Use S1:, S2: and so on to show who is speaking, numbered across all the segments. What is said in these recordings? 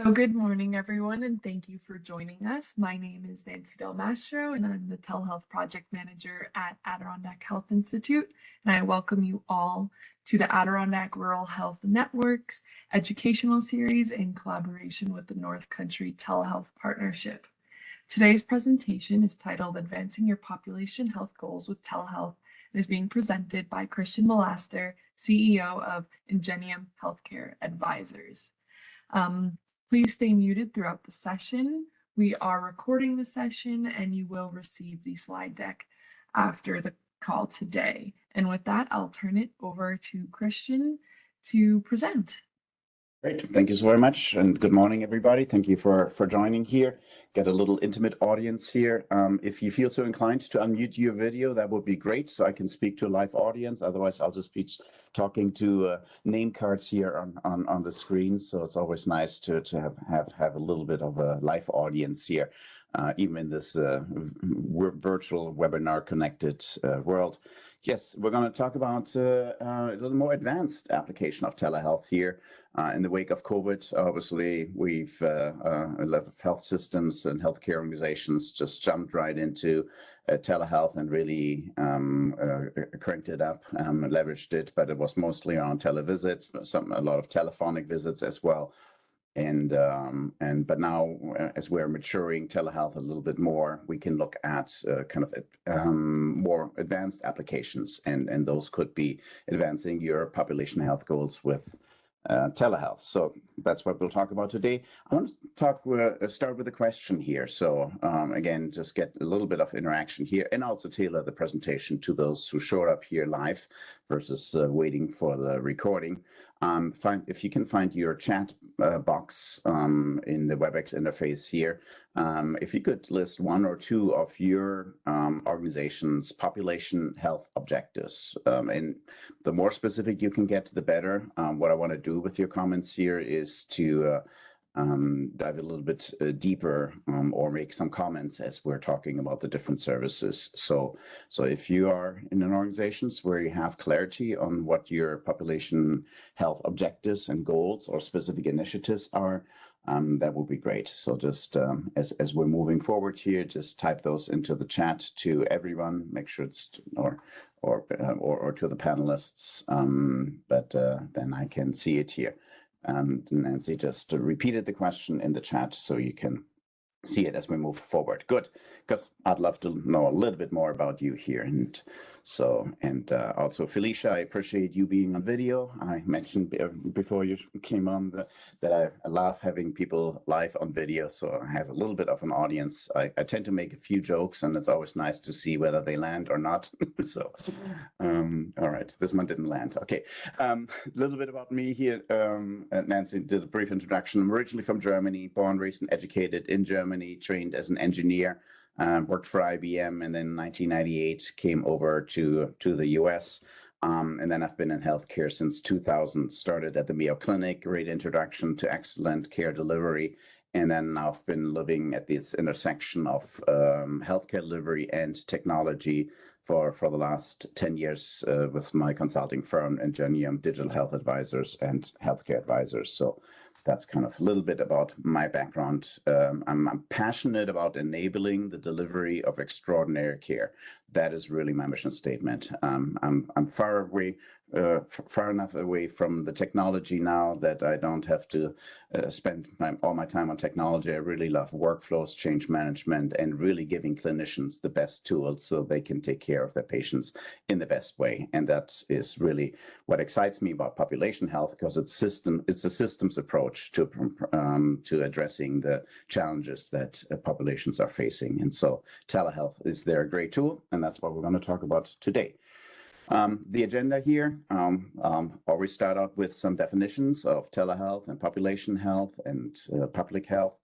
S1: So good morning, everyone, and thank you for joining us. My name is Nancy Del Mastro, and I'm the Telehealth Project Manager at Adirondack Health Institute, and I welcome you all to the Adirondack Rural Health Network's educational series in collaboration with the North Country Telehealth Partnership. Today's presentation is titled Advancing Your Population Health Goals with Telehealth and is being presented by Christian Molaster, CEO of Ingenium Healthcare Advisors. Please stay muted throughout the session. We are recording the session and you will receive the slide deck after the call today. And with that, I'll turn it over to Christian to present.
S2: Great. Thank you so very much. And good morning, everybody. Thank you for joining here. Get a little intimate audience here. If you feel so inclined to unmute your video, that would be great. So I can speak to a live audience. Otherwise, I'll just be talking to name cards here on the screen. So it's always nice to have a little bit of a live audience here, even in this virtual webinar connected world. Yes, we're going to talk about a little more advanced application of telehealth here. In the wake of COVID, obviously, we've a lot of health systems and healthcare organizations just jumped right into telehealth and really cranked it up, leveraged it, but it was mostly on televisits, a lot of telephonic visits as well. But now, as we're maturing telehealth a little bit more, we can look at kind of more advanced applications, and those could be advancing your population health goals with telehealth. So that's what we'll talk about today. I want to start with a question here. So again, just get a little bit of interaction here and also tailor the presentation to those who showed up here live versus waiting for the recording. If you can find your chat box in the WebEx interface here, if you could list one or two of your organization's population health objectives, and the more specific you can get, the better. What I want to do with your comments here is to dive a little bit deeper or make some comments as we're talking about the different services. So if you are in an organization where you have clarity on what your population health objectives and goals or specific initiatives are, that would be great. So just as we're moving forward here, just type those into the chat to everyone. Make sure it's or to the panelists, but then I can see it here. And Nancy just repeated the question in the chat so you can see it as we move forward. Good, because I'd love to know a little bit more about you here. And so, also Felicia, I appreciate you being on video. I mentioned before you came on that I love having people live on video, so I have a little bit of an audience. I tend to make a few jokes, and it's always nice to see whether they land or not. So, all right, this one didn't land. Okay, a little bit about me here. Nancy did a brief introduction. I'm originally from Germany, born, raised, and educated in Germany, trained as an engineer. Worked for IBM, and then in 1998 came over to the US. And then I've been in healthcare since 2000, started at the Mayo Clinic, great introduction to excellent care delivery. And then I've been living at this intersection of healthcare delivery and technology for the last 10 years with my consulting firm, Ingenium Digital Health Advisors and Healthcare Advisors. So that's kind of a little bit about my background. I'm passionate about enabling the delivery of extraordinary care. That is really my mission statement. I'm far enough away from the technology now that I don't have to spend all my time on technology. I really love workflows, change management, and really giving clinicians the best tools so they can take care of their patients in the best way. And that is really what excites me about population health, because it's a systems approach to addressing the challenges that populations are facing. And so telehealth is there a great tool, and that's what we're going to talk about today. The agenda here, always start out with some definitions of telehealth and population health and public health.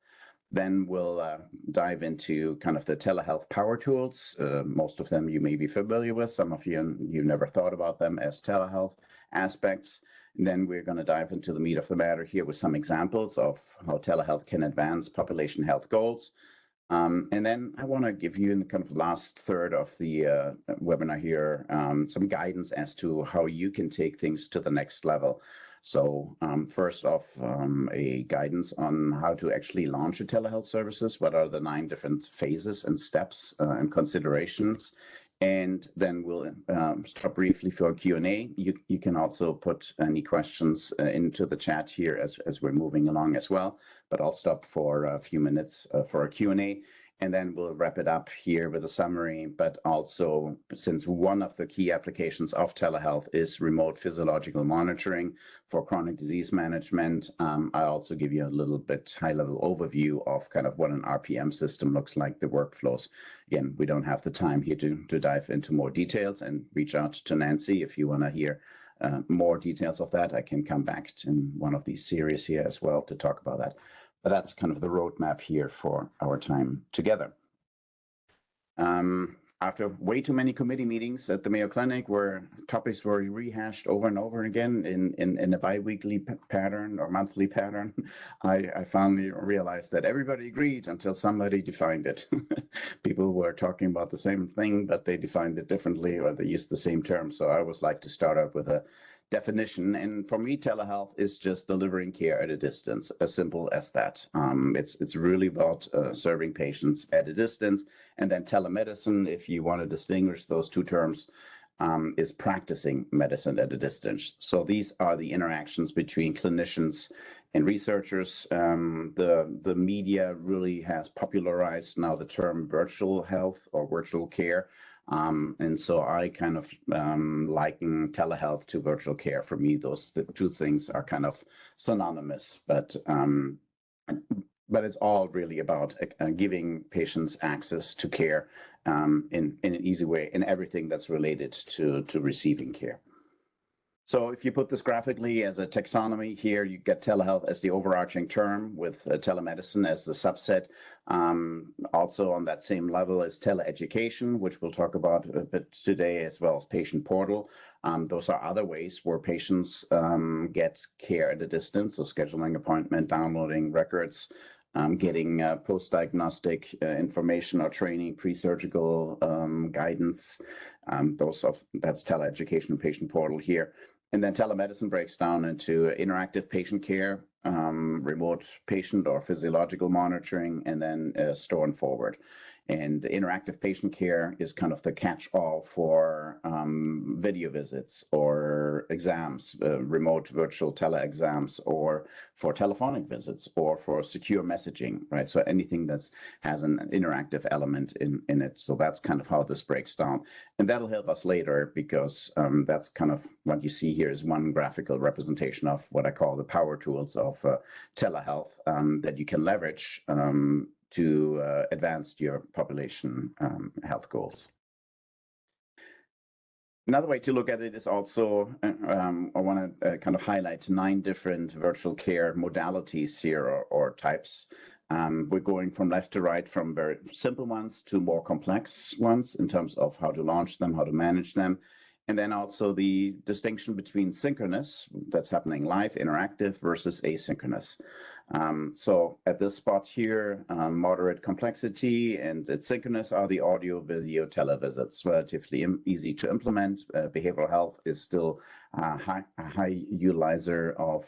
S2: Then we'll dive into kind of the telehealth power tools. Most of them you may be familiar with. Some of you never thought about them as telehealth aspects. And then we're going to dive into the meat of the matter here with some examples of how telehealth can advance population health goals. And then I want to give you in the kind of last third of the webinar here some guidance as to how you can take things to the next level. So first off, a guidance on how to actually launch a telehealth services. What are the 9 different phases and steps and considerations? And then we'll stop briefly for a Q&A. You can also put any questions into the chat here as we're moving along as well. But I'll stop for a few minutes for a Q&A. And then we'll wrap it up here with a summary. But also, since one of the key applications of telehealth is remote physiological monitoring for chronic disease management, I'll also give you a little bit high-level overview of kind of what an RPM system looks like, the workflows. Again, we don't have the time here to dive into more details, and reach out to Nancy if you want to hear more details of that. I can come back in one of these series here as well to talk about that. But that's kind of the roadmap here for our time together. After way too many committee meetings at the Mayo Clinic where topics were rehashed over and over again in a bi-weekly pattern or monthly pattern, I finally realized that everybody agreed until somebody defined it. People were talking about the same thing, but they defined it differently, or they used the same term. So I always like to start out with a definition. And for me, telehealth is just delivering care at a distance, as simple as that. It's really about serving patients at a distance. And then telemedicine, if you want to distinguish those two terms, is practicing medicine at a distance. So these are the interactions between clinicians and researchers. The media really has popularized now the term virtual health or virtual care. And so I kind of liken telehealth to virtual care. For me, the two things are kind of synonymous, but it's all really about giving patients access to care in an easy way, in everything that's related to receiving care. So if you put this graphically as a taxonomy here, you get telehealth as the overarching term, with telemedicine as the subset. Also on that same level is teleeducation, which we'll talk about a bit today, as well as patient portal. Those are other ways where patients get care at a distance, so scheduling appointment, downloading records, getting post-diagnostic information or training, pre-surgical guidance. That's teleeducation and patient portal here. And then telemedicine breaks down into interactive patient care, remote patient or physiological monitoring, and then store and forward. And interactive patient care is kind of the catch-all for video visits or exams, remote virtual tele-exams, or for telephonic visits, or for secure messaging, right? So anything that has an interactive element in it. So that's kind of how this breaks down. And that'll help us later, because that's kind of what you see here is one graphical representation of what I call the power tools of telehealth that you can leverage to advance your population health goals. Another way to look at it is also, I want to kind of highlight 9 different virtual care modalities here, or types. We're going from left to right, from very simple ones to more complex ones in terms of how to launch them, how to manage them. And then also the distinction between synchronous, that's happening live, interactive, versus asynchronous. So at this spot here, moderate complexity and it's synchronous are the audio, video, televisits, relatively easy to implement. Behavioral health is still a high utilizer of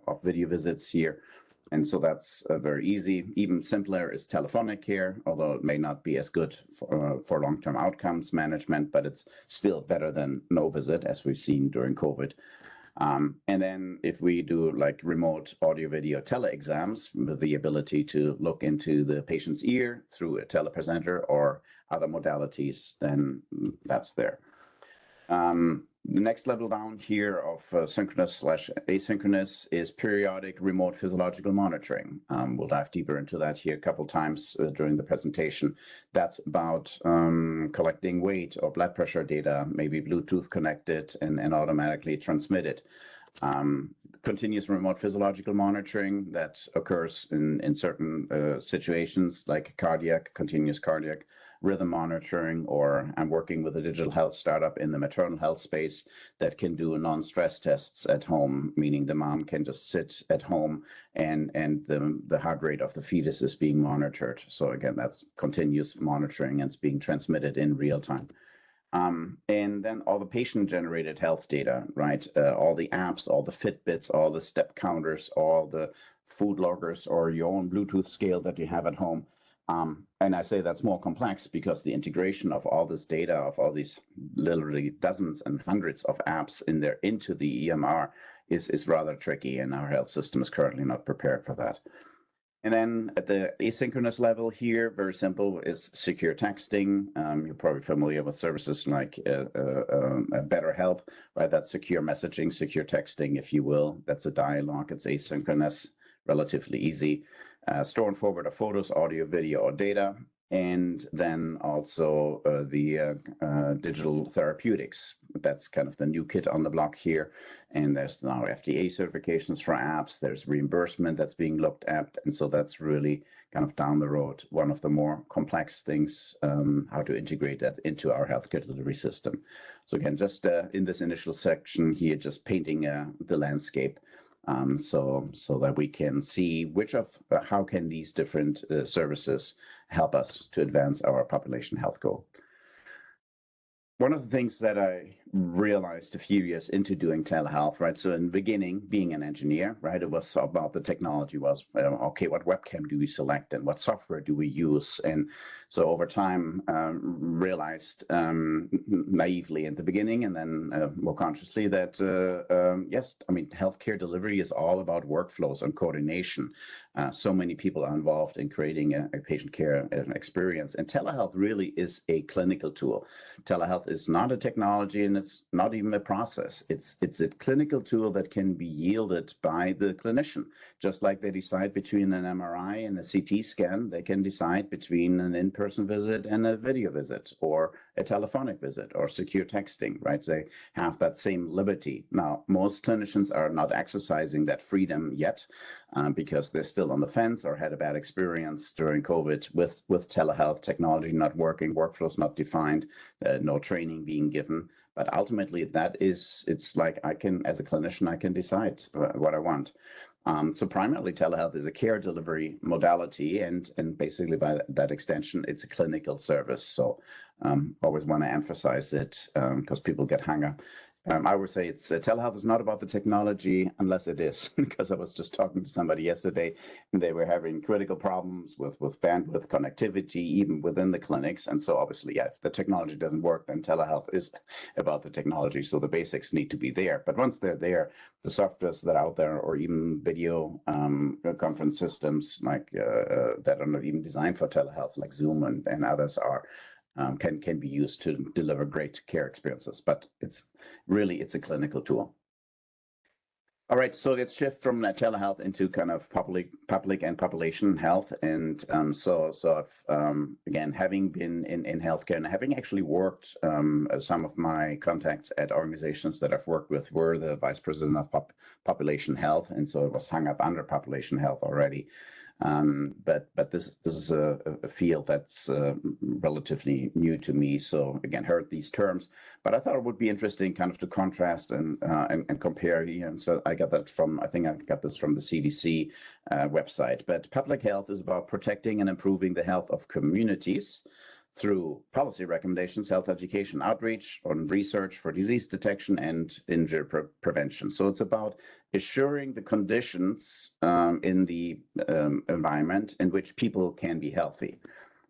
S2: of video visits here. And so that's very easy. Even simpler is telephonic care, although it may not be as good for long-term outcomes management, but it's still better than no visit, as we've seen during COVID. And then if we do like remote audio video tele-exams, with the ability to look into the patient's ear through a telepresenter or other modalities, then that's there. The next level down here of synchronous/asynchronous is periodic remote physiological monitoring. We'll dive deeper into that here a couple times during the presentation. That's about collecting weight or blood pressure data, maybe Bluetooth connected and automatically transmitted. Continuous remote physiological monitoring that occurs in certain situations, like continuous cardiac rhythm monitoring, or I'm working with a digital health startup in the maternal health space that can do non-stress tests at home, meaning the mom can just sit at home and the heart rate of the fetus is being monitored. So again, that's continuous monitoring and it's being transmitted in real time. And then all the patient-generated health data, right? All the apps, all the Fitbits, all the step counters, all the food loggers, or your own Bluetooth scale that you have at home. And I say that's more complex because the integration of all this data, of all these literally dozens and hundreds of apps in there into the EMR is rather tricky, and our health system is currently not prepared for that. And then at the asynchronous level here, very simple, is secure texting. You're probably familiar with services like BetterHelp, right? That's secure messaging, secure texting, if you will. That's a dialogue. It's asynchronous, relatively easy. Store and forward of photos, audio, video, or data. And then also the digital therapeutics. That's kind of the new kid on the block here. And there's now FDA certifications for apps. There's reimbursement that's being looked at. And so that's really kind of down the road, one of the more complex things, how to integrate that into our healthcare delivery system. So again, just in this initial section here, just painting the landscape. So that we can see how can these different services help us to advance our population health goal. One of the things that I realized a few years into doing telehealth, right? So in the beginning, being an engineer, right, it was about the technology was, okay, what webcam do we select and what software do we use? And so over time, realized naively in the beginning and then more consciously that, yes, I mean, healthcare delivery is all about workflows and coordination. So many people are involved in creating a patient care experience. And telehealth really is a clinical tool. Telehealth is not a technology and it's not even a process. It's a clinical tool that can be yielded by the clinician. Just like they decide between an MRI and a CT scan, they can decide between an in-person visit and a video visit or a telephonic visit or secure texting, right? They have that same liberty. Now, most clinicians are not exercising that freedom yet because they're still on the fence or had a bad experience during COVID with telehealth technology not working, workflows not defined, no training being given. But ultimately, it's like I can, as a clinician, I can decide what I want. So primarily, telehealth is a care delivery modality, and basically by that extension, it's a clinical service. So always want to emphasize it because people get hung up. I would say it's telehealth is not about the technology unless it is, because I was just talking to somebody yesterday and they were having critical problems with bandwidth, connectivity, even within the clinics. And so obviously, yeah, if the technology doesn't work, then telehealth is about the technology. So the basics need to be there. But once they're there, the softwares that are out there or even video conference systems like that are not even designed for telehealth, like Zoom and others are, can be used to deliver great care experiences. But it's a clinical tool. All right, so let's shift from telehealth into kind of public and population health. And so again, having been in healthcare and having actually worked, some of my contacts at organizations that I've worked with were the vice president of population health, and so it was hung up under population health already. But this is a field that's relatively new to me. So again, heard these terms, but I thought it would be interesting kind of to contrast and compare. And so I got that from, I think I got this from the CDC website. But public health is about protecting and improving the health of communities through policy recommendations, health education, outreach, on research for disease detection and injury prevention. So it's about assuring the conditions in the environment in which people can be healthy.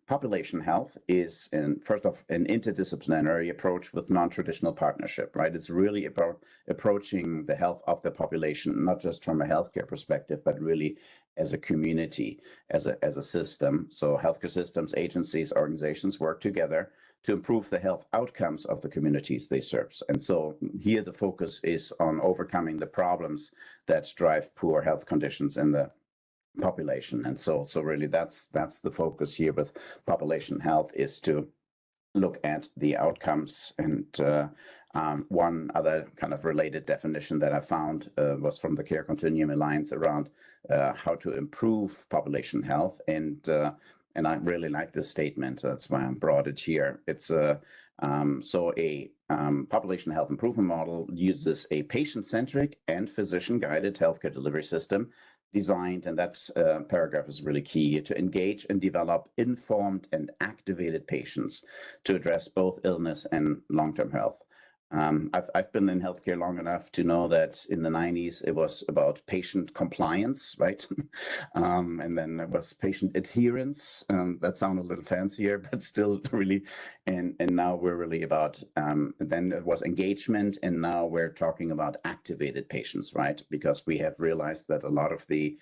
S2: Population health is, first off, an interdisciplinary approach with non-traditional partnership, right? It's really about approaching the health of the population, not just from a healthcare perspective, but really as a community, as a system. So healthcare systems, agencies, organizations work together to improve the health outcomes of the communities they serve. And so here the focus is on overcoming the problems that drive poor health conditions in the population. And so really that's the focus here with population health, is to look at the outcomes. And one other kind of related definition that I found was from the Care Continuum Alliance around how to improve population health. And and I really like this statement. That's why I brought it here. It's a population health improvement model uses a patient-centric and physician-guided healthcare delivery system designed, and that paragraph is really key, to engage and develop informed and activated patients to address both illness and long-term health. I've been in healthcare long enough to know that in the 90s it was about patient compliance, right? And then it was patient adherence. That sounded a little fancier, but still really. And now we're really about, then it was engagement, and now we're talking about activated patients, right? Because we have realized that a lot of the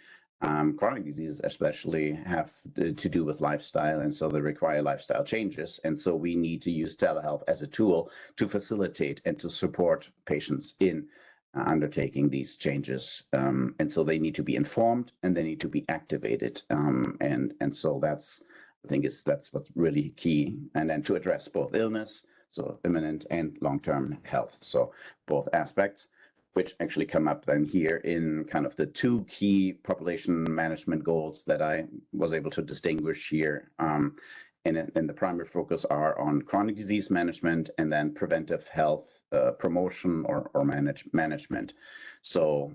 S2: chronic diseases especially have to do with lifestyle, and so they require lifestyle changes. And so we need to use telehealth as a tool to facilitate and to support patients in undertaking these changes. And so they need to be informed and they need to be activated. And so that's, I think that's what's really key. And then to address both illness, so imminent and long-term health. So both aspects, which actually come up then here in kind of the two key population management goals that I was able to distinguish here. And the primary focus are on chronic disease management and then preventive health promotion or management. So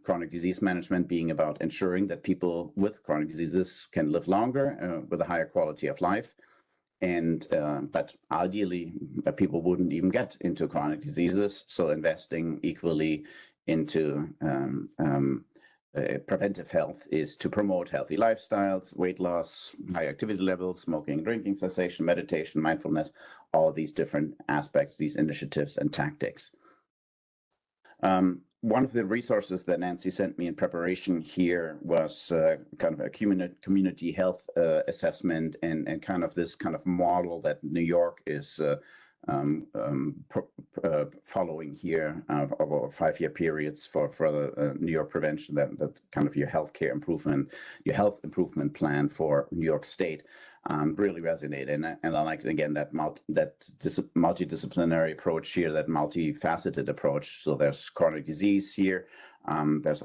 S2: chronic disease management being about ensuring that people with chronic diseases can live longer with a higher quality of life. And but ideally, people wouldn't even get into chronic diseases. So investing equally into preventive health is to promote healthy lifestyles, weight loss, high activity levels, smoking, drinking cessation, meditation, mindfulness, all these different aspects, these initiatives and tactics. One of the resources that Nancy sent me in preparation here was kind of a community health assessment and kind of this kind of model that New York is following here over 5-year periods for the New York prevention, that kind of your healthcare improvement, your health improvement plan for New York State. Really resonated, and I like again that multidisciplinary approach here, that multifaceted approach. So there's chronic disease here, there's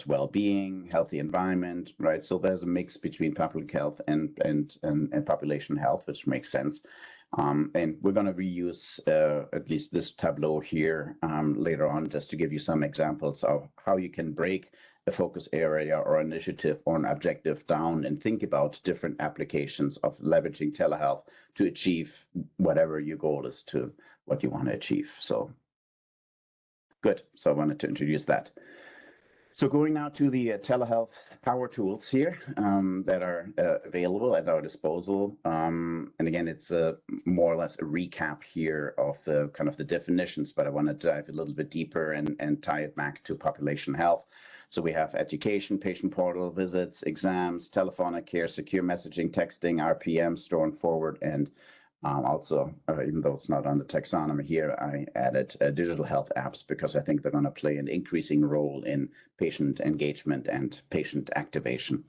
S2: well-being, healthy environment, right? So there's a mix between public health and population health, which makes sense. And we're going to reuse at least this tableau here later on, just to give you some examples of how you can break a focus area or initiative or an objective down and think about different applications of leveraging telehealth to achieve whatever your goal is, to what you want to achieve. So good. So I wanted to introduce that. So going now to the telehealth power tools here that are available at our disposal. And again, it's more or less a recap here of the kind of the definitions, but I want to dive a little bit deeper and tie it back to population health. So we have education, patient portal, visits, exams, telephonic care, secure messaging, texting, RPM, store and forward, and also, even though it's not on the taxonomy here, I added digital health apps because I think they're going to play an increasing role in patient engagement and patient activation.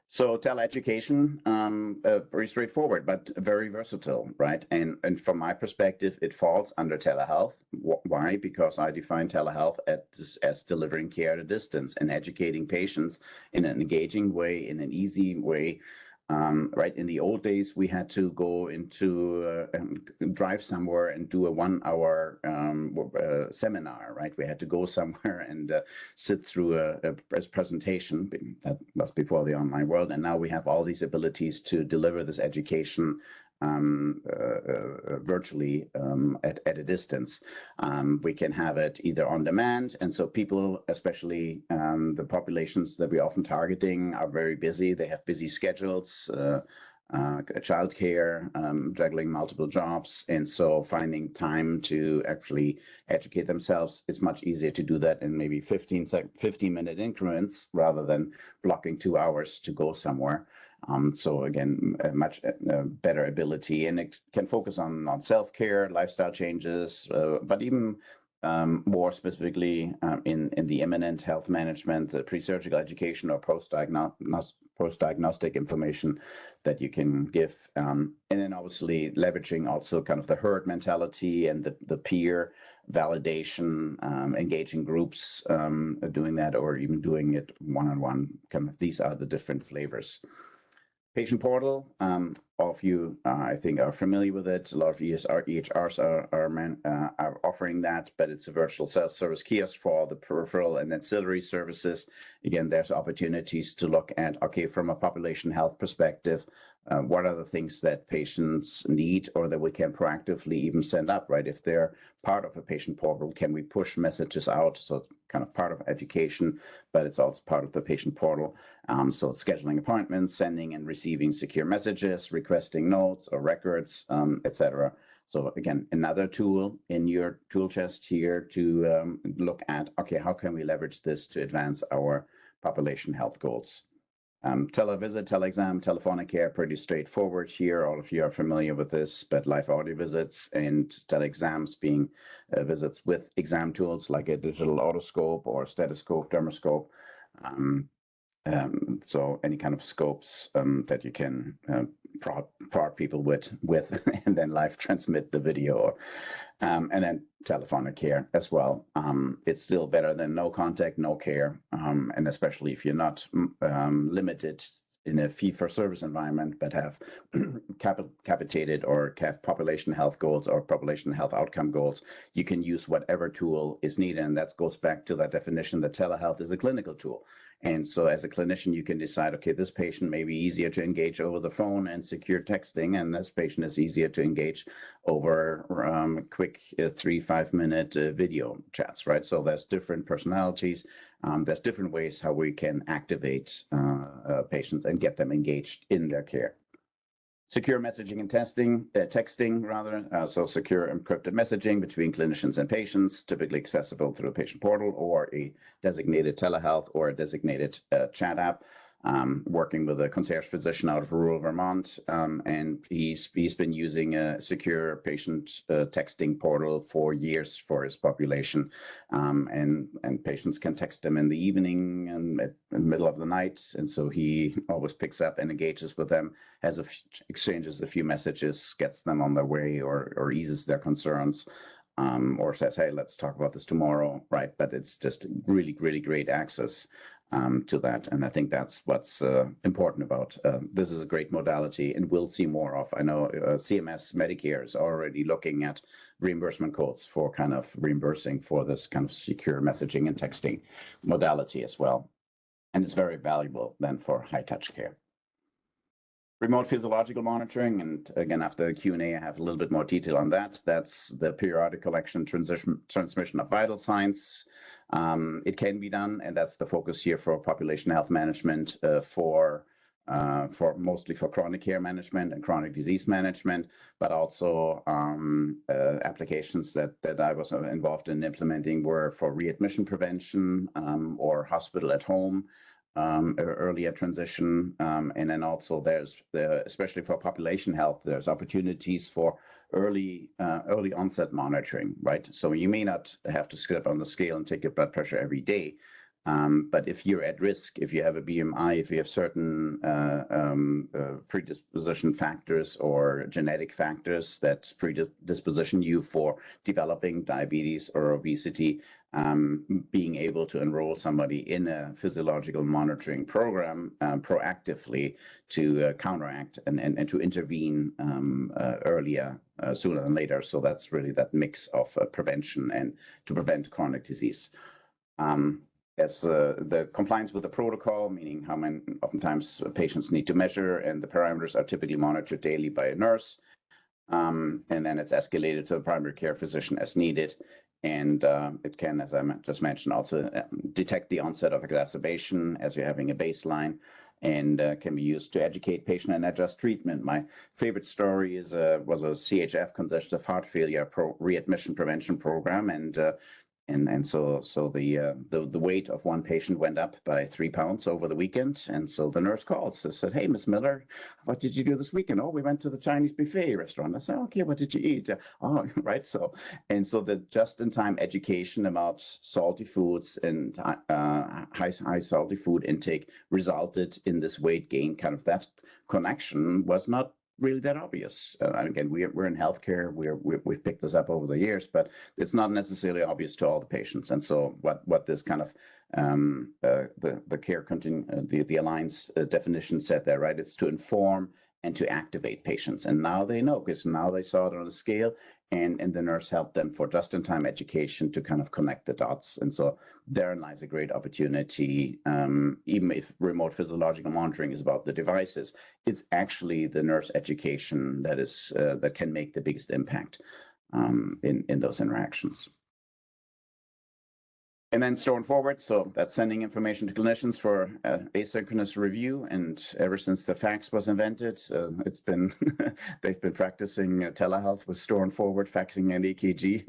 S2: So teleeducation, very straightforward, but very versatile, right? And from my perspective, it falls under telehealth. Why? Because I define telehealth as delivering care at a distance and educating patients in an engaging way, in an easy way. Right, in the old days, we had to go into drive somewhere and do a 1-hour seminar, right? We had to go somewhere and sit through a presentation. That was before the online world. And now we have all these abilities to deliver this education virtually at a distance. We can have it either on demand, and so people, especially the populations that we're often targeting, are very busy. They have busy schedules, childcare, juggling multiple jobs, and so finding time to actually educate themselves, it's much easier to do that in maybe 15-minute increments rather than blocking 2 hours to go somewhere. So again, a much better ability, and it can focus on self-care, lifestyle changes, but even more specifically in the imminent health management, the pre-surgical education or post-diagnostic information that you can give. And then obviously leveraging also kind of the herd mentality and the peer validation, engaging groups, doing that, or even doing it one-on-one. Kind of these are the different flavors. Patient portal, all of you, I think, are familiar with it. A lot of EHRs are offering that, but it's a virtual self-service kiosk for all the peripheral and ancillary services. Again, there's opportunities to look at, okay, from a population health perspective, what are the things that patients need or that we can proactively even send up, right? If they're part of a patient portal, can we push messages out? So it's kind of part of education, but it's also part of the patient portal. So it's scheduling appointments, sending and receiving secure messages, requesting notes or records, etc. So again, another tool in your tool chest here to look at, okay, how can we leverage this to advance our population health goals? Televisit, teleexam, telephonic care, pretty straightforward here. All of you are familiar with this, but live audio visits and teleexams being visits with exam tools like a digital otoscope or stethoscope, dermoscope. So any kind of scopes that you can prod people with and then live transmit the video, and then telephonic care as well. It's still better than no contact, no care, and especially if you're not limited in a fee-for-service environment, but have capitated or have population health goals or population health outcome goals, you can use whatever tool is needed. And that goes back to that definition that telehealth is a clinical tool. And so as a clinician, you can decide, okay, this patient may be easier to engage over the phone and secure texting, and this patient is easier to engage over quick 3-5 minute video chats, right? So there's different personalities. There's different ways how we can activate patients and get them engaged in their care. Secure messaging and texting rather. So secure encrypted messaging between clinicians and patients, typically accessible through a patient portal or a designated telehealth or a designated chat app. Working with a concierge physician out of rural Vermont, and he's been using a secure patient texting portal for years for his population, and patients can text him in the evening and in the middle of the night, and so he always picks up and engages with them, exchanges a few messages, gets them on their way, or eases their concerns. Or says, hey, let's talk about this tomorrow, right? But it's just really, really great access to that. And I think that's what's important about this is a great modality and we'll see more of. I know CMS Medicare is already looking at reimbursement codes for kind of reimbursing for this kind of secure messaging and texting modality as well. And it's very valuable then for high touch care. Remote physiological monitoring, and again, after the Q&A, I have a little bit more detail on that. That's the periodic collection transmission of vital signs. It can be done, and that's the focus here for population health management for mostly for chronic care management and chronic disease management, but also applications that I was involved in implementing were for readmission prevention or hospital at home. Earlier transition, and then also there's especially for population health, there's opportunities for early onset monitoring, right? So you may not have to sit on the scale and take your blood pressure every day, but if you're at risk, if you have a BMI, if you have certain predisposition factors or genetic factors that predisposition you for developing diabetes or obesity, being able to enroll somebody in a physiological monitoring program proactively to counteract and to intervene earlier, sooner than later. So that's really that mix of prevention and to prevent chronic disease. As the compliance with the protocol, meaning how many oftentimes patients need to measure, and the parameters are typically monitored daily by a nurse. And then it's escalated to the primary care physician as needed. And it can, as I just mentioned, also detect the onset of exacerbation as you're having a baseline, and can be used to educate patient and adjust treatment. My favorite story was a CHF, congestive heart failure readmission prevention program, and so the weight of one patient went up by 3 pounds over the weekend, and so the nurse called, said, "Hey, Miss Miller, what did you do this weekend?" "Oh, we went to the Chinese buffet restaurant." I said, "Okay, what did you eat?" "Oh, right." So the just-in-time education about salty foods and high salty food intake resulted in this weight gain. Kind of that connection was not really that obvious. Again, we're in healthcare. We've picked this up over the years, but it's not necessarily obvious to all the patients. And so what this kind of the Care Continuum, the Alliance definition said there, right? It's to inform and to activate patients. And now they know, because now they saw it on a scale, and the nurse helped them for just-in-time education to kind of connect the dots. And so therein lies a great opportunity. Even if remote physiological monitoring is about the devices, it's actually the nurse education that can make the biggest impact in those interactions. And then going forward, so that's sending information to clinicians for asynchronous review. And ever since the fax was invented, it's been they've been practicing telehealth with store and forward faxing and EKG.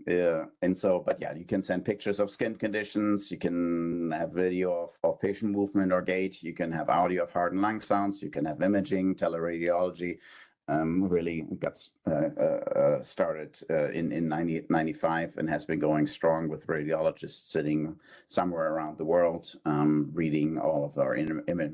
S2: Yeah. And so, but yeah, you can send pictures of skin conditions. You can have video of patient movement or gait. You can have audio of heart and lung sounds. You can have imaging, teleradiology. Really got started in 1995 and has been going strong with radiologists sitting somewhere around the world, reading all of our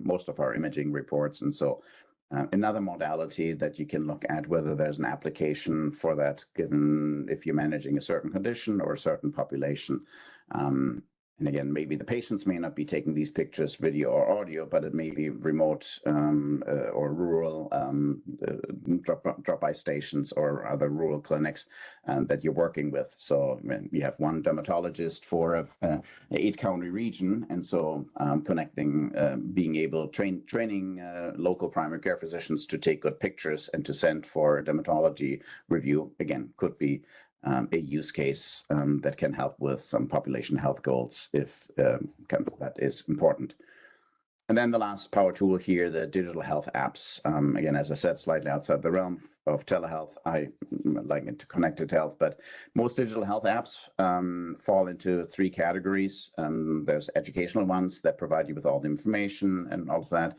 S2: most of our imaging reports. And so another modality that you can look at whether there's an application for that, given if you're managing a certain condition or a certain population. And again, maybe the patients may not be taking these pictures, video or audio, but it may be remote or rural drop-by stations or other rural clinics that you're working with. So we have one dermatologist for an 8-county region, and so connecting, being able training local primary care physicians to take good pictures and to send for dermatology review, again, could be a use case that can help with some population health goals if that is important. And then the last power tool here, the digital health apps. Again, as I said, slightly outside the realm of telehealth. I like it to connected health, but most digital health apps fall into 3 categories. There's educational ones that provide you with all the information and all of that.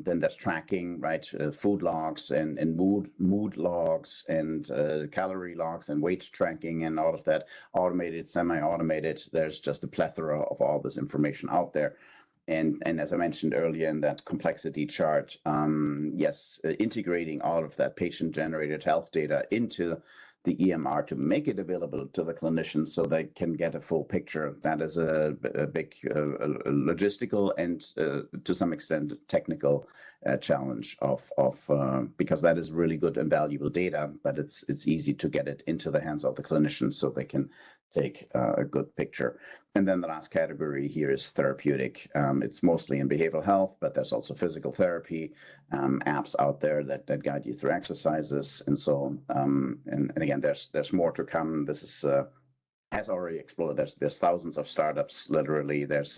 S2: Then there's tracking, right? Food logs and mood logs and calorie logs and weight tracking and all of that, automated, semi-automated. There's just a plethora of all this information out there. And as I mentioned earlier in that complexity chart, yes, integrating all of that patient-generated health data into the EMR to make it available to the clinicians so they can get a full picture. That is a big logistical and to some extent technical challenge because that is really good and valuable data, but it's easy to get it into the hands of the clinicians so they can take a good picture. And then the last category here is therapeutic. It's mostly in behavioral health, but there's also physical therapy apps out there that guide you through exercises. And so, and again, there's more to come. This is has already exploded. There's thousands of startups. Literally, there's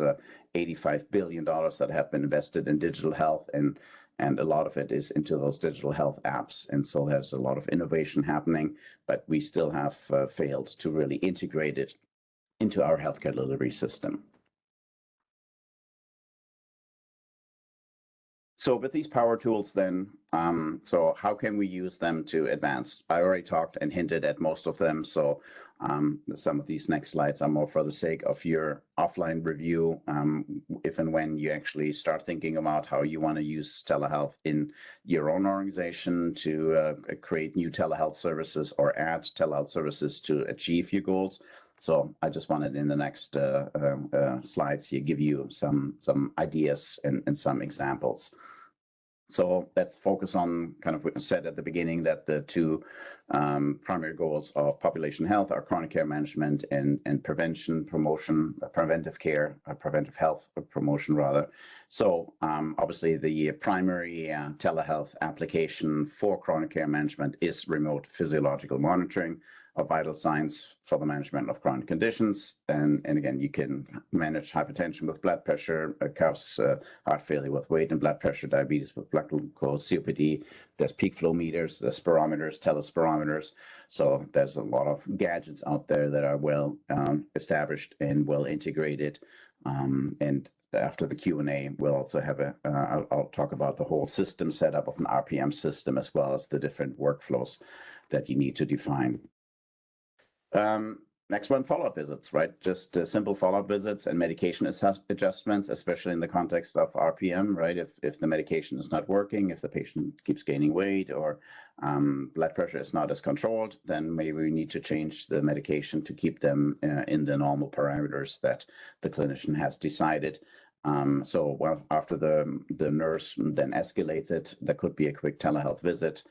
S2: $85 billion that have been invested in digital health, and a lot of it is into those digital health apps. And so there's a lot of innovation happening, but we still have failed to really integrate it into our healthcare delivery system. So with these power tools then, so how can we use them to advance? I already talked and hinted at most of them. So some of these next slides are more for the sake of your offline review, if and when you actually start thinking about how you want to use telehealth in your own organization to create new telehealth services or add telehealth services to achieve your goals. So I just wanted in the next slides here give you some ideas and some examples. So let's focus on kind of what I said at the beginning, that the 2 primary goals of population health are chronic care management and prevention, promotion, preventive care, preventive health promotion rather. So obviously the primary telehealth application for chronic care management is remote physiological monitoring of vital signs for the management of chronic conditions. And again, you can manage hypertension with blood pressure, cuffs, heart failure with weight and blood pressure, diabetes with blood glucose, COPD. There's peak flow meters, there's spirometers, telespirometers. So there's a lot of gadgets out there that are well established and well integrated. And after the Q&A, we'll also have I'll talk about the whole system setup of an RPM system, as well as the different workflows that you need to define. Next one, follow-up visits, right? Just simple follow-up visits and medication adjustments, especially in the context of RPM, right? If the medication is not working, if the patient keeps gaining weight or blood pressure is not as controlled, then maybe we need to change the medication to keep them in the normal parameters that the clinician has decided. So well, after the nurse then escalates it, there could be a quick telehealth visit.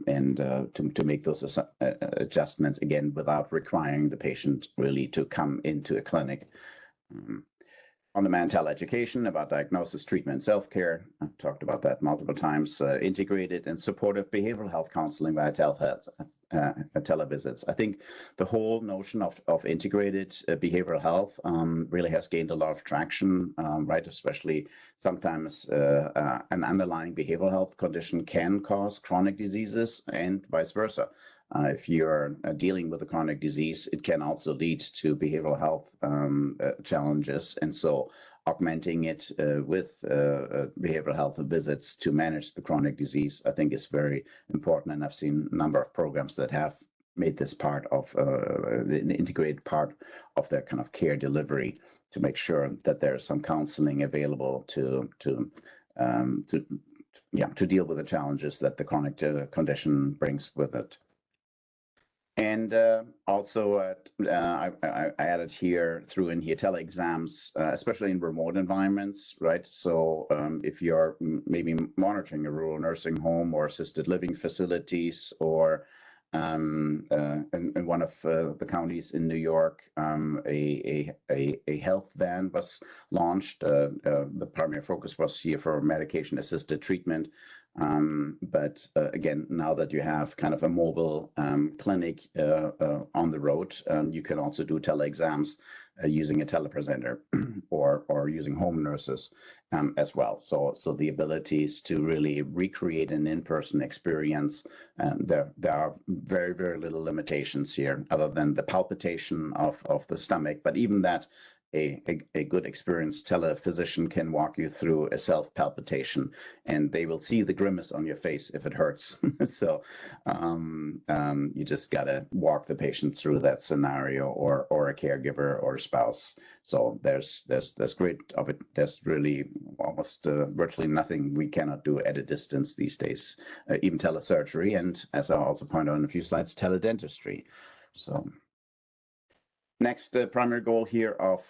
S2: And to make those adjustments again without requiring the patient really to come into a clinic. On-demand teleeducation about diagnosis, treatment, self-care. I've talked about that multiple times. Integrated and supportive behavioral health counseling via telehealth, televisits. I think the whole notion of integrated behavioral health really has gained a lot of traction, right? Especially sometimes an underlying behavioral health condition can cause chronic diseases and vice versa. If you're dealing with a chronic disease, it can also lead to behavioral health challenges. And so augmenting it with behavioral health visits to manage the chronic disease, I think is very important. And I've seen a number of programs that have made this part of an integrated part of their kind of care delivery to make sure that there's some counseling available to deal with the challenges that the chronic condition brings with it. And also, I added here tele exams, especially in remote environments, right? So if you're maybe monitoring a rural nursing home or assisted living facilities, or in one of the counties in New York, a health van was launched. The primary focus was here for medication-assisted treatment. But again, now that you have kind of a mobile clinic on the road, you can also do tele exams using a telepresenter or using home nurses as well. So the abilities to really recreate an in-person experience, there are very, very little limitations here other than the palpitation of the stomach. But even that, a good experienced telephysician can walk you through a self-palpitation, and they will see the grimace on your face if it hurts. So you just got to walk the patient through that scenario, or a caregiver or a spouse. So there's great of it. There's really almost virtually nothing we cannot do at a distance these days, even telesurgery, and as I also pointed out in a few slides, teledentistry. So. Next primary goal here of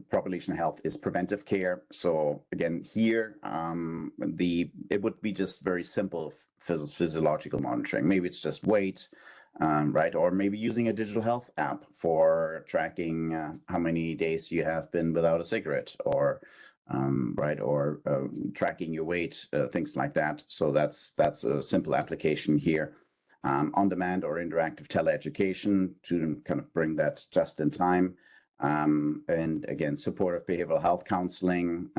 S2: population health is preventive care. So again, here it would be just very simple physiological monitoring. Maybe it's just weight, right? Or maybe using a digital health app for tracking how many days you have been without a cigarette, or right, or tracking your weight, things like that. So that's a simple application here. On-demand or interactive teleeducation to kind of bring that just in time. And again, supportive behavioral health counseling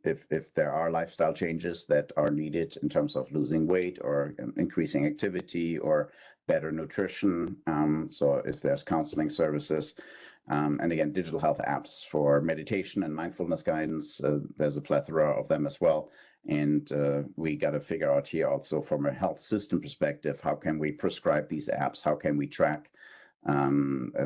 S2: if there are lifestyle changes that are needed in terms of losing weight or increasing activity or better nutrition. So if there's counseling services. And again, digital health apps for meditation and mindfulness guidance. There's a plethora of them as well. And we got to figure out here also from a health system perspective, how can we prescribe these apps? How can we track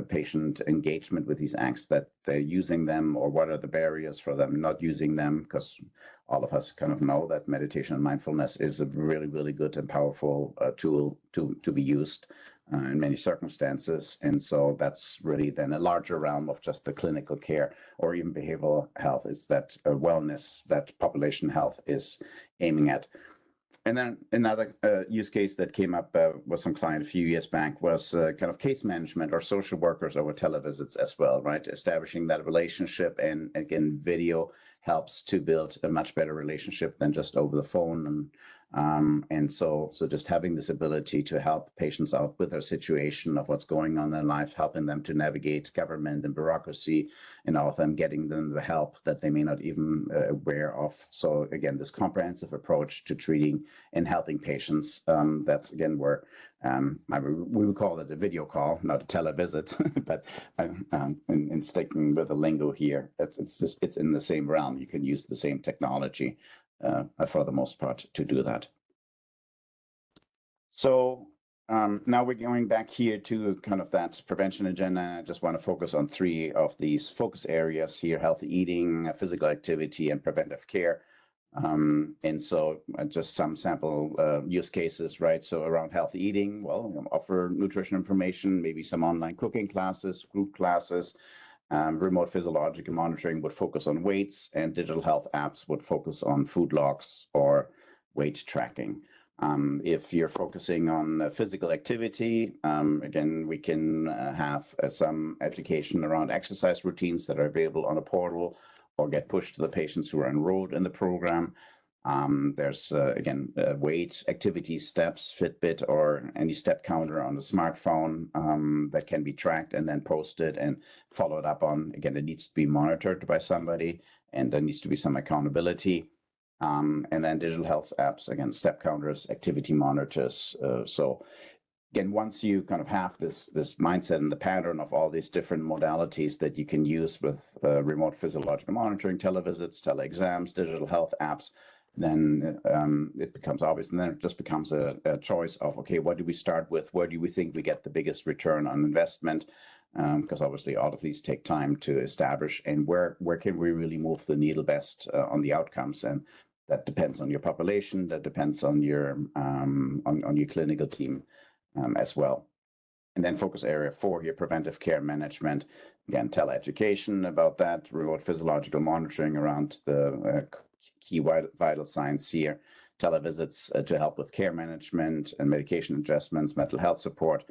S2: patient engagement with these apps, that they're using them, or what are the barriers for them not using them? Because all of us kind of know that meditation and mindfulness is a really, really good and powerful tool to be used in many circumstances. And so that's really then a larger realm of just the clinical care or even behavioral health, is that wellness that population health is aiming at. And then another use case that came up with some client a few years back was kind of case management or social workers over televisits as well, right? Establishing that relationship, and again, video helps to build a much better relationship than just over the phone. And so just having this ability to help patients out with their situation of what's going on in their life, helping them to navigate government and bureaucracy, and all of them getting them the help that they may not even aware of. So again, this comprehensive approach to treating and helping patients, that's again where we would call it a video call, not a televisit, but in sticking with the lingo here, it's in the same realm. You can use the same technology for the most part to do that. So Now we're going back here to kind of that prevention agenda. I just want to focus on 3 of these focus areas here: healthy eating, physical activity, and preventive care. And so just some sample use cases, right? So around healthy eating, well, offer nutrition information, maybe some online cooking classes, group classes. Remote physiological monitoring would focus on weights, and digital health apps would focus on food logs or weight tracking. If you're focusing on physical activity, again, we can have some education around exercise routines that are available on a portal or get pushed to the patients who are enrolled in the program. There's, again, weight, activity, steps, Fitbit, or any step counter on the smartphone that can be tracked and then posted and followed up on. Again, it needs to be monitored by somebody, and there needs to be some accountability. And then digital health apps, again, step counters, activity monitors. So again, once you kind of have this mindset and the pattern of all these different modalities that you can use with remote physiological monitoring, televisits, teleexams, digital health apps, then it becomes obvious. And then it just becomes a choice of, okay, what do we start with? Where do we think we get the biggest return on investment? Because obviously all of these take time to establish, and where can we really move the needle best on the outcomes? And that depends on your population. That depends on your clinical team as well. And then focus area 4 here, preventive care management. Again, teleeducation about that, remote physiological monitoring around the key vital signs here, televisits to help with care management and medication adjustments, mental health support,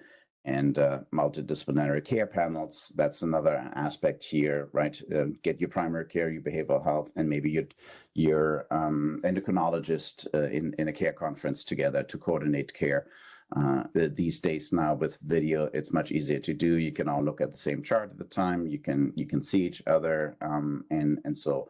S2: and multidisciplinary care panels. That's another aspect here, right? Get your primary care, your behavioral health, and maybe your endocrinologist in a care conference together to coordinate care. These days now with video, it's much easier to do. You can all look at the same chart at the time. You can see each other, and so.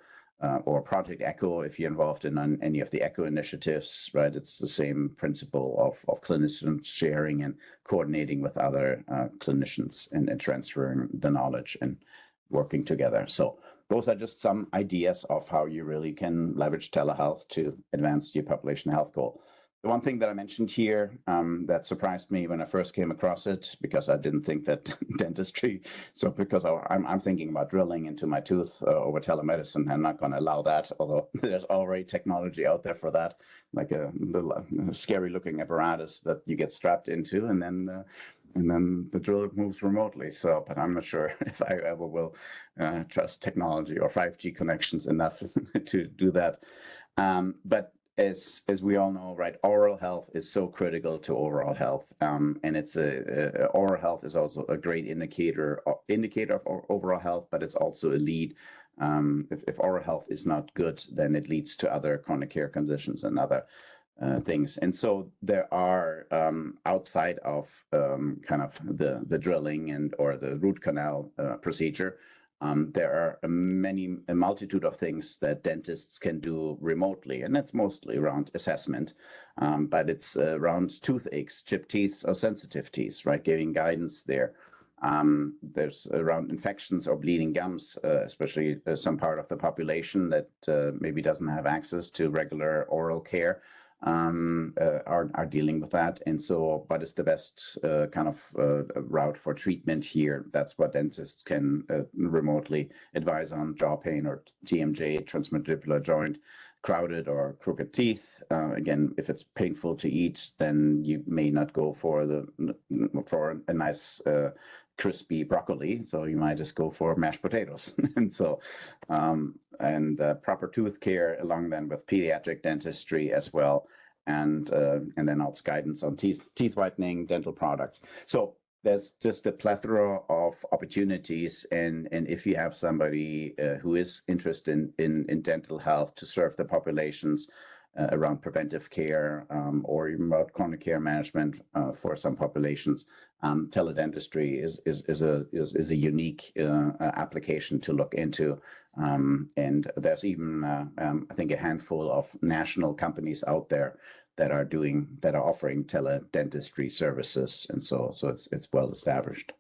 S2: Or Project Echo, if you're involved in any of the Echo initiatives, right? It's the same principle of clinicians sharing and coordinating with other clinicians and transferring the knowledge and working together. So those are just some ideas of how you really can leverage telehealth to advance your population health goal. The one thing that I mentioned here that surprised me when I first came across it, because I didn't think that dentistry, so because I'm thinking about drilling into my tooth over telemedicine. I'm not going to allow that, although there's already technology out there for that, like a little scary looking apparatus that you get strapped into, and then the drill moves remotely. So, but I'm not sure if I ever will trust technology or 5G connections enough to do that. But as we all know, right, oral health is so critical to overall health, and it's oral health is also a great indicator of overall health, but it's also a lead. If oral health is not good, then it leads to other chronic care conditions and other things. And so there are outside of kind of the drilling or the root canal procedure. There are a multitude of things that dentists can do remotely, and that's mostly around assessment, but it's around toothaches, chipped teeth, or sensitive teeth, right? Giving guidance there. There's around infections or bleeding gums, especially some part of the population that maybe doesn't have access to regular oral care. Are dealing with that. And so what is the best kind of route for treatment here? That's what dentists can remotely advise on: jaw pain or TMJ, transmandibular joint, crowded or crooked teeth. Again, if it's painful to eat, then you may not go for a nice crispy broccoli, so you might just go for mashed potatoes. And so proper tooth care along then with pediatric dentistry as well, and then also guidance on teeth whitening, dental products. So there's just a plethora of opportunities, and if you have somebody who is interested in dental health to serve the populations around preventive care or even about chronic care management for some populations, teledentistry is a unique application to look into. And there's even I think a handful of national companies out there that are offering teledentistry services, and so it's well established.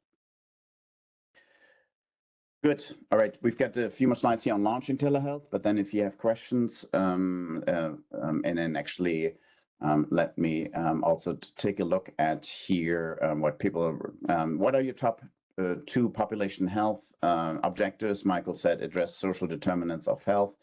S2: Good. All right, we've got a few more slides here on launching telehealth, but then if you have questions, and then actually Let me also take a look at here what are your top two population health objectives? Michael said address social determinants of health,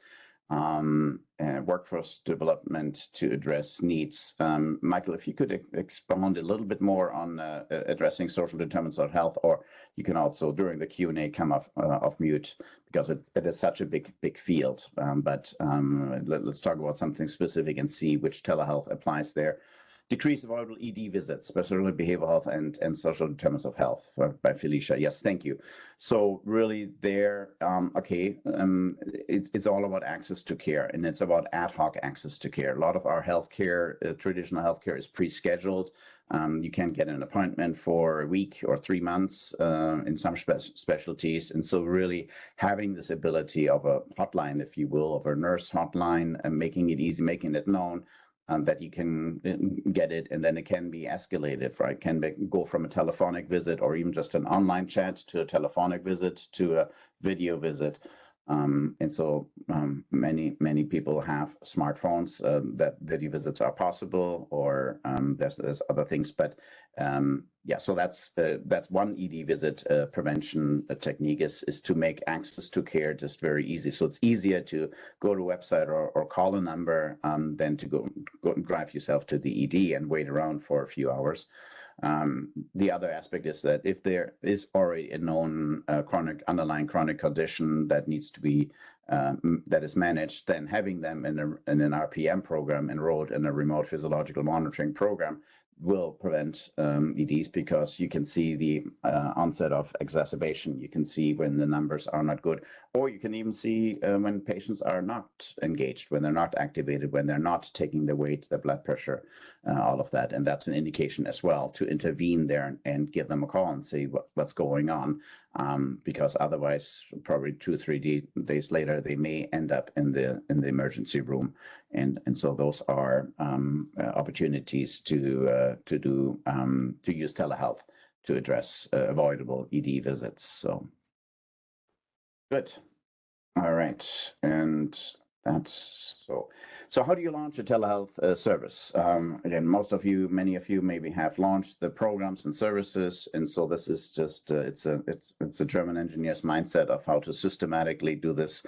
S2: workforce development to address needs. Michael, if you could expound a little bit more on addressing social determinants of health, or you can also during the Q&A come off mute because it is such a big field. Let's talk about something specific and see which telehealth applies there. Decrease avoidable ED visits, especially behavioral health and social determinants of health by Felicia. Yes, thank you. So really there, it's all about access to care, and it's about ad hoc access to care. A lot of our healthcare, traditional healthcare is pre-scheduled. You can't get an appointment for a week or 3 months in some specialties. And so really having this ability of a hotline, if you will, of a nurse hotline, and making it easy, making it known, that you can get it, and then it can be escalated, right? Go from a telephonic visit or even just an online chat to a telephonic visit to a video visit. And so many people have smartphones that video visits are possible, or there's other things, but yeah, so that's one ED visit prevention technique is to make access to care just very easy. So it's easier to go to a website or call a number than to go and drive yourself to the ED and wait around for a few hours. The other aspect is that if there is already a known underlying chronic condition that needs to be that is managed, then having them in an RPM program enrolled in a remote physiological monitoring program will prevent EDs, because you can see the onset of exacerbation. You can see when the numbers are not good, or you can even see when patients are not engaged, when they're not activated, when they're not taking their weight, their blood pressure, all of that. And that's an indication as well to intervene there and give them a call and see what's going on, because otherwise, probably 2 or 3 days later, they may end up in the emergency room. And so those are opportunities to use telehealth to address avoidable ED visits. So good. All right, and that's so how do you launch a telehealth service? Again, many of you maybe have launched the programs and services, and so this is just it's a German engineer's mindset of how to systematically do this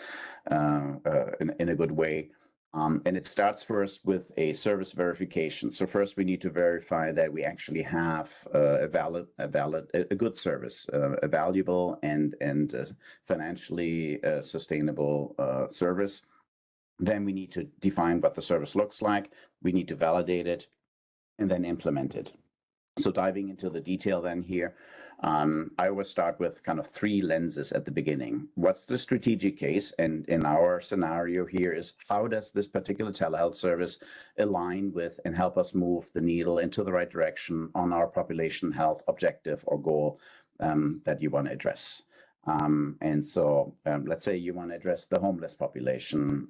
S2: in a good way. And it starts first with a service verification. So first we need to verify that we actually have a good service, a valuable and financially sustainable service. Then we need to define what the service looks like. We need to validate it and then implement it. So diving into the detail then here, I always start with kind of 3 lenses at the beginning. What's the strategic case? And in our scenario here is, how does this particular telehealth service align with and help us move the needle into the right direction on our population health objective or goal that you want to address? And so let's say you want to address the homeless population,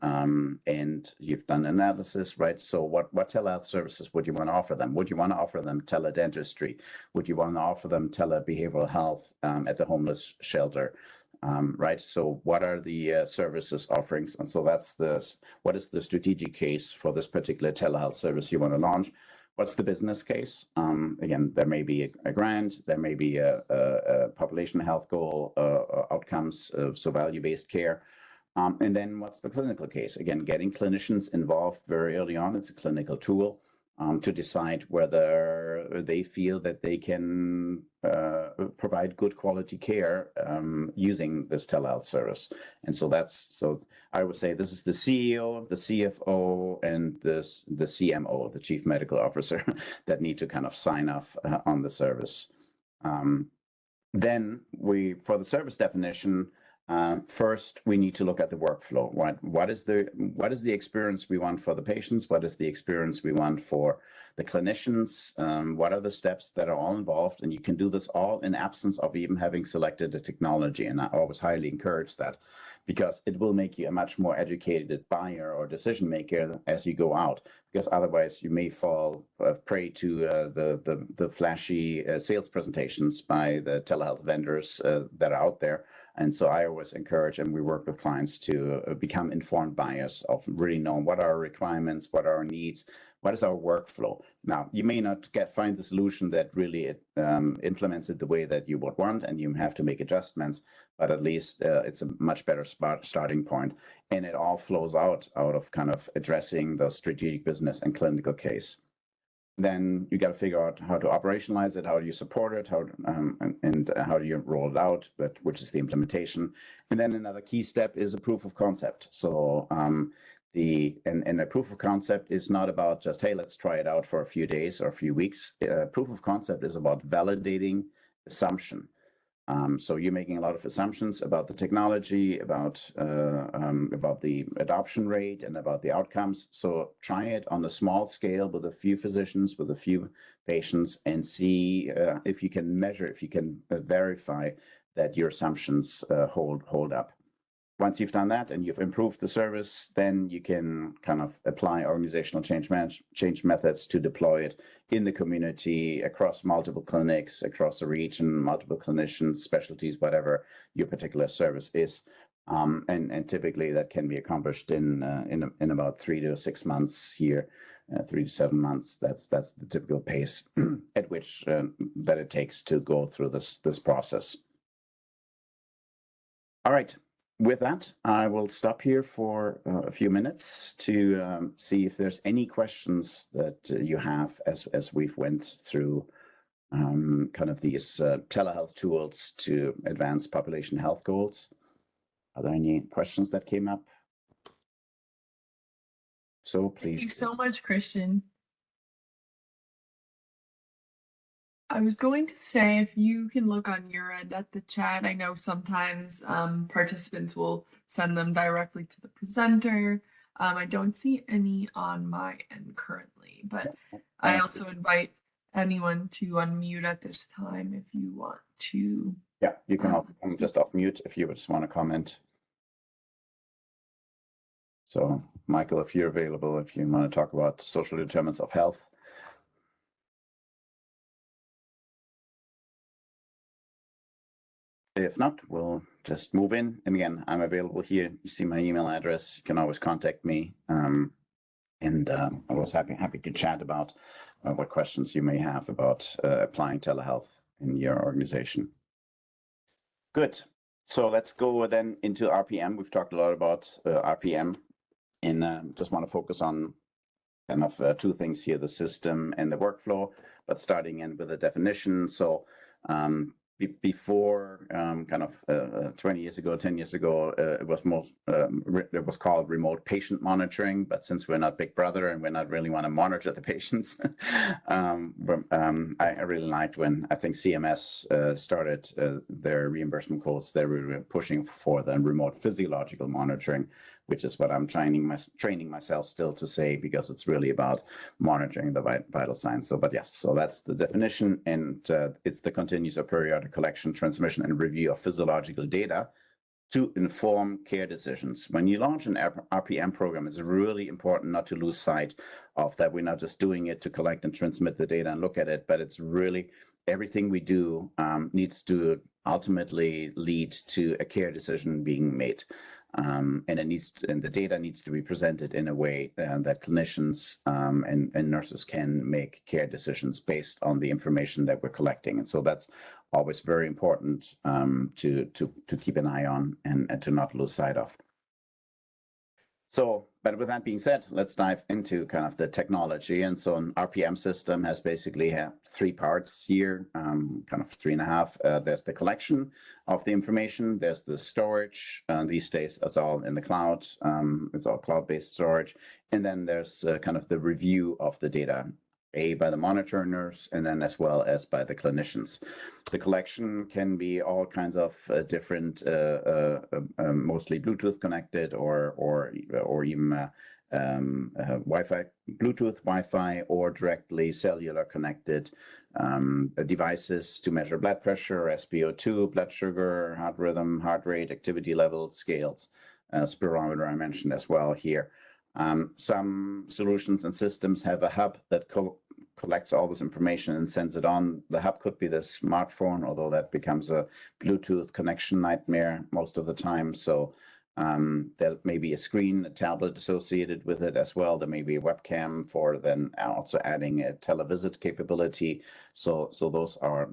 S2: and you've done analysis, right? So what telehealth services would you want to offer them? Would you want to offer them teledentistry? Would you want to offer them telebehavioral health at the homeless shelter? Right? So what are the services offerings? And so what is the strategic case for this particular telehealth service you want to launch? What's the business case? Again, there may be a grant, there may be a population health goal, outcomes, so value-based care. And then what's the clinical case? Again, getting clinicians involved very early on. It's a clinical tool to decide whether they feel that they can provide good quality care using this telehealth service. And so I would say this is the CEO, the CFO, and the CMO, the Chief Medical Officer, that need to kind of sign off on the service. Then for the service definition, first we need to look at the workflow. What is the experience we want for the patients? What is the experience we want for the clinicians? What are the steps that are all involved? And you can do this all in absence of even having selected the technology. And I always highly encourage that, because it will make you a much more educated buyer or decision maker as you go out. Because otherwise you may fall prey to the flashy sales presentations by the telehealth vendors that are out there. And so I always encourage, and we work with clients to become informed buyers of really knowing what are our requirements, what are our needs, what is our workflow? Now, you may not find the solution that really implements it the way that you would want, and you have to make adjustments, but at least it's a much better starting point. And it all flows out of kind of addressing the strategic business and clinical case. Then you got to figure out how to operationalize it, how do you support it, and how do you roll it out, which is the implementation. And then another key step is a proof of concept. So a proof of concept is not about just, hey, let's try it out for a few days or a few weeks. Proof of concept is about validating assumption. So you're making a lot of assumptions about the technology, about the adoption rate, and about the outcomes. So try it on a small scale with a few physicians, with a few patients, and see if you can measure, if you can verify that your assumptions hold up. Once you've done that and you've improved the service, then you can kind of apply organizational change methods to deploy it in the community, across multiple clinics, across the region, multiple clinicians, specialties, whatever your particular service is. And typically that can be accomplished in about 3 to 6 months here, 3 to 7 months. That's the typical pace at which that it takes to go through this process. All right. With that, I will stop here for a few minutes to see if there's any questions that you have as we've went through kind of these telehealth tools to advance population health goals. Are there any questions that came up? So please.
S1: Thank you so much, Christian. I was going to say, if you can look on your end at the chat, I know sometimes participants will send them directly to the presenter. I don't see any on my end currently, but I also invite anyone to unmute at this time if you want to.
S2: Yeah, you can also just off mute if you just want to comment. So, Michael, if you're available, if you want to talk about social determinants of health. If not, we'll just move in. And again, I'm available here. You see my email address. You can always contact me. And I was happy to chat about what questions you may have about applying telehealth in your organization. Good. So let's go then into RPM. We've talked a lot about RPM, and just want to focus on kind of two things here, the system and the workflow, but starting in with a definition. So before kind of 20 years ago, 10 years ago, it was called remote patient monitoring. But since we're not Big Brother and we're not really want to monitor the patients, I really liked when I think CMS started their reimbursement codes. They were pushing for the remote physiological monitoring, which is what I'm training myself still to say, because it's really about monitoring the vital signs. So, but yes, so that's the definition, and it's the continuous or periodic collection, transmission, and review of physiological data to inform care decisions. When you launch an RPM program, it's really important not to lose sight of that. We're not just doing it to collect and transmit the data and look at it, but it's really everything we do needs to ultimately lead to a care decision being made. And the data needs to be presented in a way that clinicians and nurses can make care decisions based on the information that we're collecting. And so that's always very important to keep an eye on and to not lose sight of. So, but with that being said, let's dive into kind of the technology. And so an RPM system has basically 3 parts here, kind of 3.5. There's the collection of the information. There's the storage. These days, it's all in the cloud. It's all cloud-based storage. And then there's kind of the review of the data, by the monitor nurse, and then as well as by the clinicians. The collection can be all kinds of different, mostly Bluetooth connected or even Wi-Fi, Bluetooth, Wi-Fi, or directly cellular connected devices to measure blood pressure, SpO2, blood sugar, heart rhythm, heart rate, activity levels, scales, spirometer I mentioned as well here. Some solutions and systems have a hub that collects all this information and sends it on. The hub could be the smartphone, although that becomes a Bluetooth connection nightmare most of the time. So There may be a screen, a tablet associated with it as well. There may be a webcam for then also adding a televisit capability. So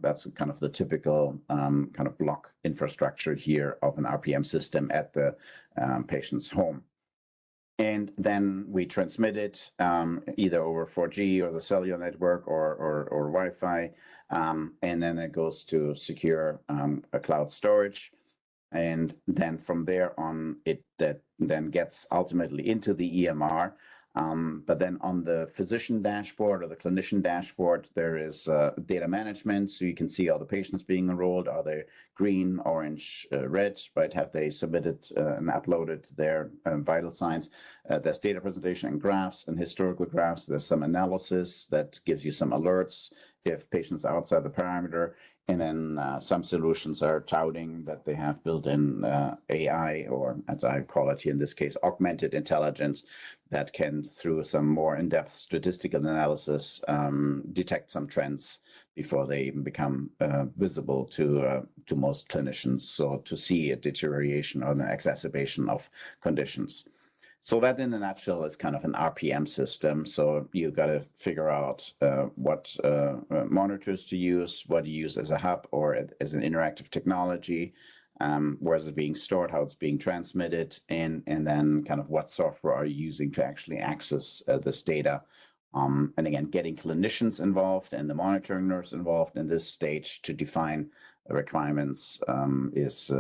S2: that's kind of the typical kind of block infrastructure here of an RPM system at the patient's home. And then we transmit it either over 4G or the cellular network or Wi-Fi, and then it goes to secure a cloud storage. And then from there on, it then gets ultimately into the EMR. But then on the physician dashboard or the clinician dashboard, there is data management. So you can see all the patients being enrolled. Are they green, orange, red, right? Have they submitted and uploaded their vital signs? There's data presentation and graphs and historical graphs. There's some analysis that gives you some alerts if patients are outside the parameter. And then some solutions are touting that they have built-in AI, or as I call it here in this case, augmented intelligence, that can, through some more in-depth statistical analysis, detect some trends before they even become visible to most clinicians. So to see a deterioration or an exacerbation of conditions. So that, in a nutshell, is kind of an RPM system. So you've got to figure out what monitors to use, what to use as a hub or as an interactive technology, where is it being stored, how it's being transmitted, and then kind of what software are you using to actually access this data. And again, getting clinicians involved and the monitoring nurse involved in this stage to define requirements is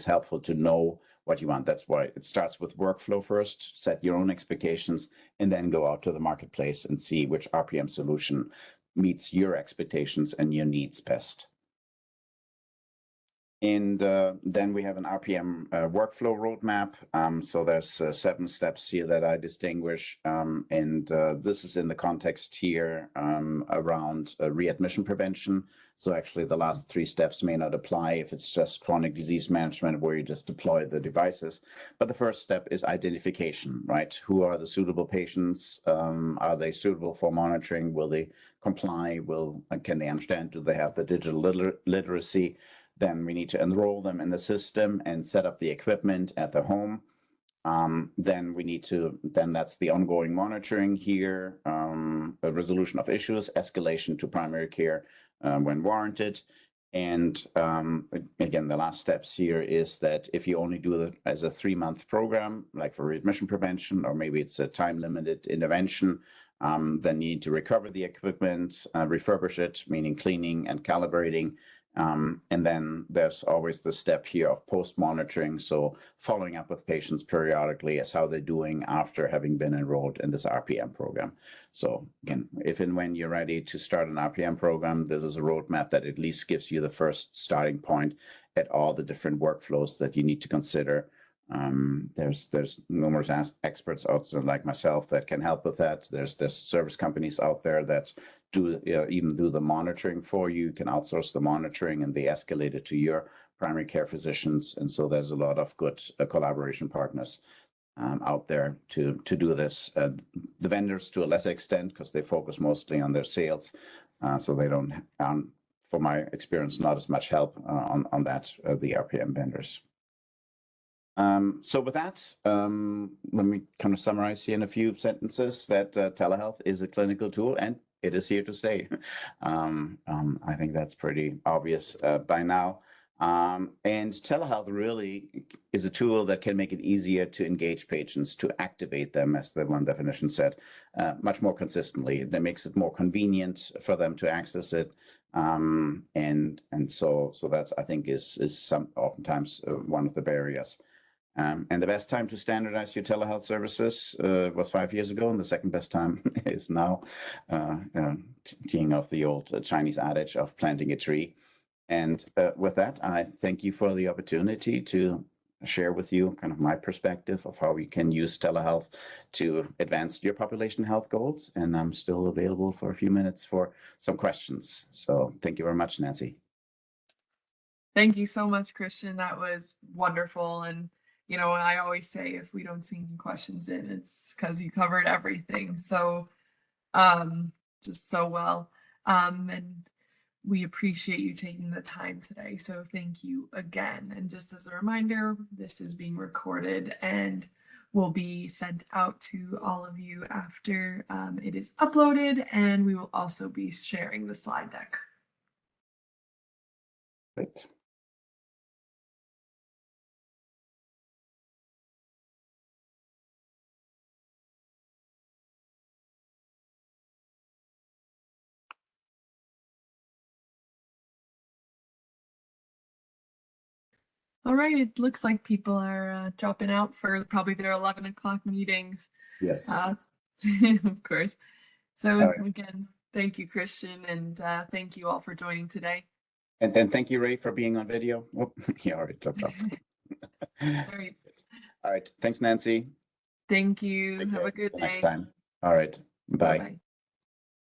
S2: helpful to know what you want. That's why it starts with workflow first, set your own expectations, and then go out to the marketplace and see which RPM solution meets your expectations and your needs best. And then we have an RPM workflow roadmap. So there's 7 steps here that I distinguish. And this is in the context here around readmission prevention. So actually the last 3 steps may not apply if it's just chronic disease management where you just deploy the devices. But the first step is identification, right? Who are the suitable patients? Are they suitable for monitoring? Will they comply? Can they understand? Do they have the digital literacy? Then we need to enroll them in the system and set up the equipment at their home. Then that's the ongoing monitoring here, a resolution of issues, escalation to primary care when warranted. And again, the last steps here is that if you only do it as a 3-month program, like for readmission prevention, or maybe it's a time-limited intervention, then you need to recover the equipment, refurbish it, meaning cleaning and calibrating. And then there's always the step here of post-monitoring, so following up with patients periodically as how they're doing after having been enrolled in this RPM program. So again, if and when you're ready to start an RPM program, this is a roadmap that at least gives you the first starting point at all the different workflows that you need to consider. There's numerous experts also like myself that can help with that. There's service companies out there that even do the monitoring for you. You can outsource the monitoring and they escalate it to your primary care physicians. And so there's a lot of good collaboration partners out there to do this. The vendors to a lesser extent because they focus mostly on their sales, so they don't, from my experience, not as much help on that, the RPM vendors. So with that, let me kind of summarize here in a few sentences that telehealth is a clinical tool and it is here to stay. I think that's pretty obvious by now. And telehealth really is a tool that can make it easier to engage patients, to activate them, as the one definition said, much more consistently. That makes it more convenient for them to access it. And so that's, I think, is oftentimes one of the barriers. And the best time to standardize your telehealth services was 5 years ago, and the second best time is now, teeing off the old Chinese adage of planting a tree. And with that, I thank you for the opportunity to share with you kind of my perspective of how we can use telehealth to advance your population health goals. And I'm still available for a few minutes for some questions. So thank you very much, Nancy.
S1: Thank you so much, Christian. That was wonderful. And I always say if we don't see any questions in, it's because you covered everything. So just so well. And we appreciate you taking the time today. So thank you again. And just as a reminder, this is being recorded and will be sent out to all of you after it is uploaded. And we will also be sharing the slide deck.
S2: Great.
S1: All right, it looks like people are dropping out for probably their 11 o'clock meetings.
S2: Yes.
S1: Of course. So
S2: All right.
S1: again, thank you, Christian, and thank you all for joining today.
S2: And then thank you, Ray, for being on video. Oh, he already dropped off.
S1: All right.
S2: All right. Thanks, Nancy.
S1: Thank you.
S2: Take
S1: Have
S2: care.
S1: a good
S2: Till next
S1: day.
S2: time. All right. Bye.
S1: Bye-bye.